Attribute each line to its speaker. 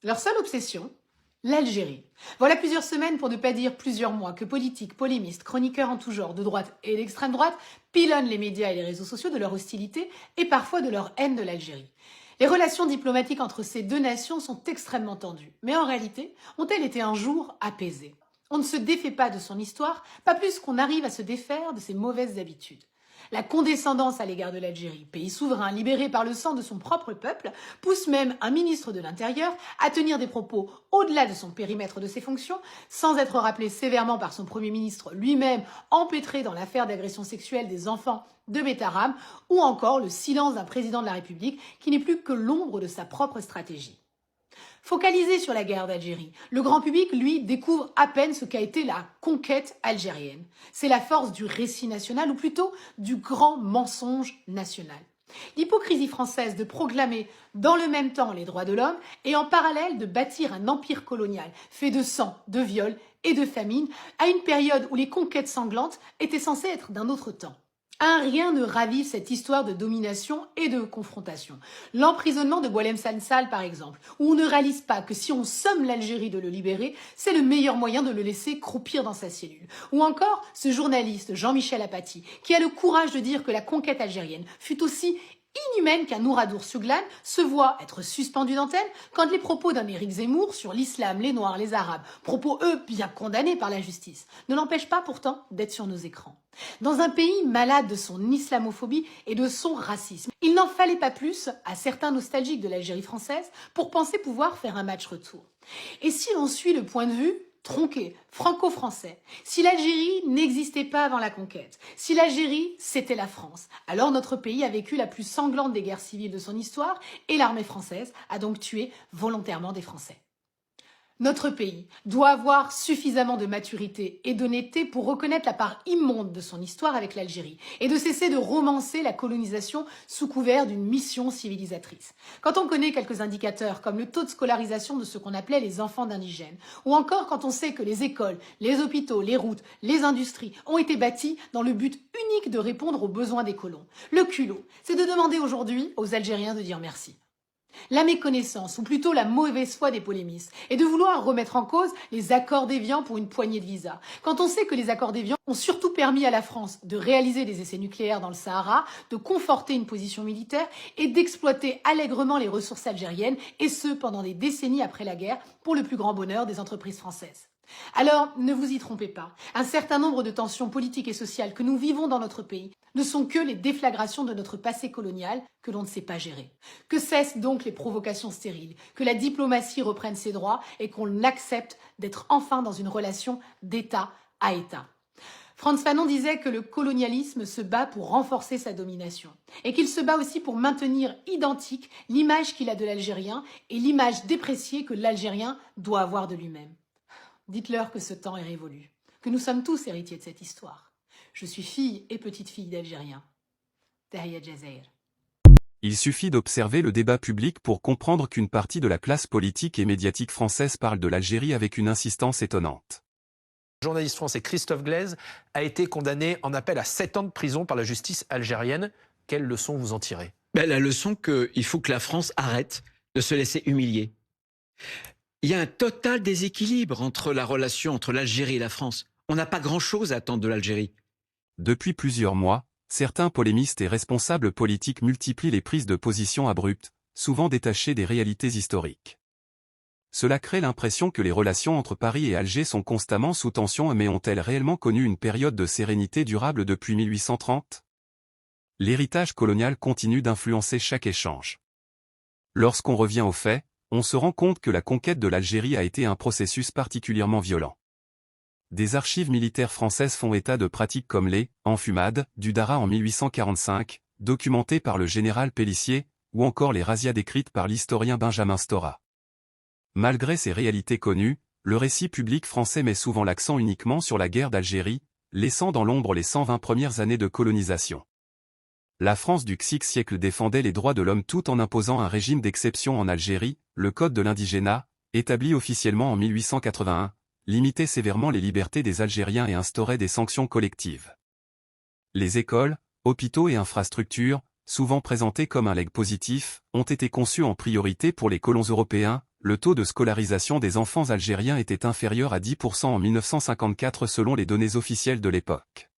Speaker 1: Leur seule obsession, l'Algérie. Voilà plusieurs semaines, pour ne pas dire plusieurs mois, que politiques, polémistes, chroniqueurs en tout genre, de droite et d'extrême droite, pilonnent les médias et les réseaux sociaux de leur hostilité et parfois de leur haine de l'Algérie. Les relations diplomatiques entre ces deux nations sont extrêmement tendues, mais en réalité, ont-elles été un jour apaisées? On ne se défait pas de son histoire, pas plus qu'on arrive à se défaire de ses mauvaises habitudes. La condescendance à l'égard de l'Algérie, pays souverain libéré par le sang de son propre peuple, pousse même un ministre de l'Intérieur à tenir des propos au-delà de son périmètre de ses fonctions, sans être rappelé sévèrement par son Premier ministre lui-même empêtré dans l'affaire d'agression sexuelle des enfants de Betaram, ou encore le silence d'un président de la République qui n'est plus que l'ombre de sa propre stratégie. Focalisé sur la guerre d'Algérie, le grand public, lui, découvre à peine ce qu'a été la conquête algérienne. C'est la force du récit national, ou plutôt du grand mensonge national. L'hypocrisie française de proclamer dans le même temps les droits de l'homme et en parallèle de bâtir un empire colonial fait de sang, de viols et de famine à une période où les conquêtes sanglantes étaient censées être d'un autre temps. Rien ne ravive cette histoire de domination et de confrontation. L'emprisonnement de Boualem Sansal, par exemple, où on ne réalise pas que si on somme l'Algérie de le libérer, c'est le meilleur moyen de le laisser croupir dans sa cellule. Ou encore ce journaliste Jean-Michel Apathy, qui a le courage de dire que la conquête algérienne fut aussi inhumaine qu'un Nouradour Suglan se voit être suspendu d'antenne quand les propos d'un Éric Zemmour sur l'islam, les Noirs, les Arabes, propos eux bien condamnés par la justice, ne l'empêchent pas pourtant d'être sur nos écrans. Dans un pays malade de son islamophobie et de son racisme, il n'en fallait pas plus à certains nostalgiques de l'Algérie française pour penser pouvoir faire un match retour. Et si l'on suit le point de vue tronqué, franco-français, si l'Algérie n'existait pas avant la conquête, si l'Algérie c'était la France, alors notre pays a vécu la plus sanglante des guerres civiles de son histoire et l'armée française a donc tué volontairement des Français. Notre pays doit avoir suffisamment de maturité et d'honnêteté pour reconnaître la part immonde de son histoire avec l'Algérie et de cesser de romancer la colonisation sous couvert d'une mission civilisatrice. Quand on connaît quelques indicateurs comme le taux de scolarisation de ce qu'on appelait les enfants d'indigènes, ou encore quand on sait que les écoles, les hôpitaux, les routes, les industries ont été bâtis dans le but unique de répondre aux besoins des colons, le culot, c'est de demander aujourd'hui aux Algériens de dire merci. La méconnaissance, ou plutôt la mauvaise foi des polémistes, est de vouloir remettre en cause les accords d'Évian pour une poignée de visas. Quand on sait que les accords d'Évian ont surtout permis à la France de réaliser des essais nucléaires dans le Sahara, de conforter une position militaire et d'exploiter allègrement les ressources algériennes, et ce pendant des décennies après la guerre, pour le plus grand bonheur des entreprises françaises. Alors, ne vous y trompez pas, un certain nombre de tensions politiques et sociales que nous vivons dans notre pays ne sont que les déflagrations de notre passé colonial que l'on ne sait pas gérer. Que cessent donc les provocations stériles, que la diplomatie reprenne ses droits et qu'on accepte d'être enfin dans une relation d'État à État. Frantz Fanon disait que le colonialisme se bat pour renforcer sa domination et qu'il se bat aussi pour maintenir identique l'image qu'il a de l'Algérien et l'image dépréciée que l'Algérien doit avoir de lui-même. Dites-leur que ce temps est révolu, que nous sommes tous héritiers de cette histoire. Je suis fille et petite-fille d'Algériens. Tahia Jazair.
Speaker 2: Il suffit d'observer le débat public pour comprendre qu'une partie de la classe politique et médiatique française parle de l'Algérie avec une insistance étonnante.
Speaker 3: Le journaliste français Christophe Glaise a été condamné en appel à 7 ans de prison par la justice algérienne. Quelle leçon vous en tirez?
Speaker 4: La leçon qu'il faut que la France arrête de se laisser humilier. Il y a un total déséquilibre entre la relation entre l'Algérie et la France. On n'a pas grand-chose à attendre de l'Algérie.
Speaker 2: Depuis plusieurs mois, certains polémistes et responsables politiques multiplient les prises de position abruptes, souvent détachées des réalités historiques. Cela crée l'impression que les relations entre Paris et Alger sont constamment sous tension, mais ont-elles réellement connu une période de sérénité durable depuis 1830? L'héritage colonial continue d'influencer chaque échange. Lorsqu'on revient aux faits, on se rend compte que la conquête de l'Algérie a été un processus particulièrement violent. Des archives militaires françaises font état de pratiques comme les « enfumades » du Dara en 1845, documentées par le général Pélissier, ou encore les razzias décrites par l'historien Benjamin Stora. Malgré ces réalités connues, le récit public français met souvent l'accent uniquement sur la guerre d'Algérie, laissant dans l'ombre les 120 premières années de colonisation. La France du XVIe siècle défendait les droits de l'homme tout en imposant un régime d'exception en Algérie, le Code de l'indigénat, établi officiellement en 1881, limitait sévèrement les libertés des Algériens et instaurait des sanctions collectives. Les écoles, hôpitaux et infrastructures, souvent présentés comme un legs positif, ont été conçus en priorité pour les colons européens, le taux de scolarisation des enfants algériens était inférieur à 10% en 1954 selon les données officielles de l'époque.